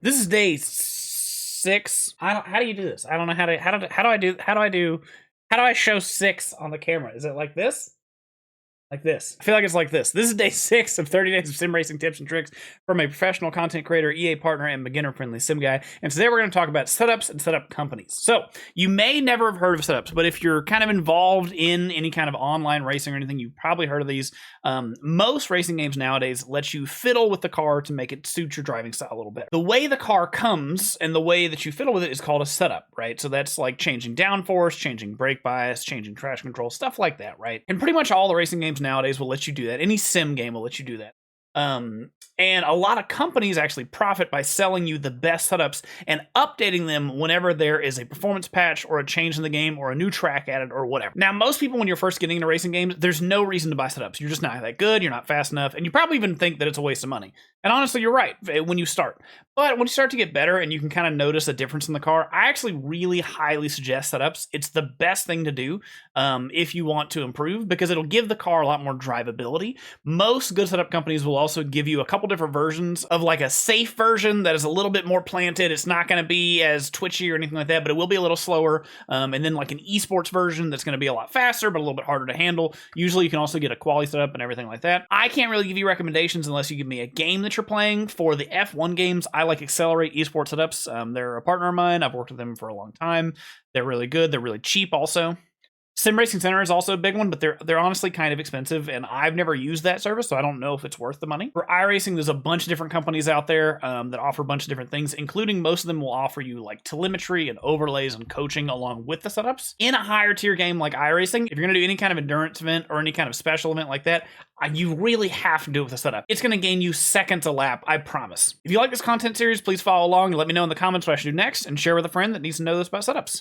This is day 6. I don't. How do you do this? I don't know how do I show 6 on the camera? Is it like this? Like this. I feel like it's like this. This is day 6 of 30 days of sim racing tips and tricks from a professional content creator, EA partner, and beginner-friendly sim guy. And today we're going to talk about setups and setup companies. So you may never have heard of setups, but if you're kind of involved in any kind of online racing or anything, you've probably heard of these. Most racing games nowadays let you fiddle with the car to make it suit your driving style a little bit. The way the car comes and the way that you fiddle with it is called a setup, right? So that's like changing downforce, changing brake bias, changing traction control, stuff like that, right? And pretty much all the racing games nowadays will let you do that. Any sim game will let you do that. And a lot of companies actually profit by selling you the best setups and updating them whenever there is a performance patch or a change in the game or a new track added or whatever. Now, most people, when you're first getting into racing games, there's no reason to buy setups. You're just not that good, you're not fast enough, and you probably even think that it's a waste of money. And honestly, you're right when you start. But when you start to get better and you can kind of notice a difference in the car, I actually really highly suggest setups. It's the best thing to do if you want to improve, because it'll give the car a lot more drivability. Most good setup companies will also give you a couple different versions of like a safe version that is a little bit more planted. It's not going to be as twitchy or anything like that, but it will be a little slower. And then like an esports version that's going to be a lot faster, but a little bit harder to handle. Usually you can also get a quality setup and everything like that. I can't really give you recommendations unless you give me a game that you're playing. For the F1 games, I like Accelerate Esports setups. They're a partner of mine. I've worked with them for a long time. They're really good. They're really cheap also. Simracing Center is also a big one, but they're honestly kind of expensive, and I've never used that service, so I don't know if it's worth the money. For iRacing, there's a bunch of different companies out there that offer a bunch of different things, including most of them will offer you like telemetry and overlays and coaching along with the setups. In a higher tier game like iRacing, if you're going to do any kind of endurance event or any kind of special event like that, you really have to do it with a setup. It's going to gain you seconds a lap, I promise. If you like this content series, please follow along and let me know in the comments what I should do next, and share with a friend that needs to know this about setups.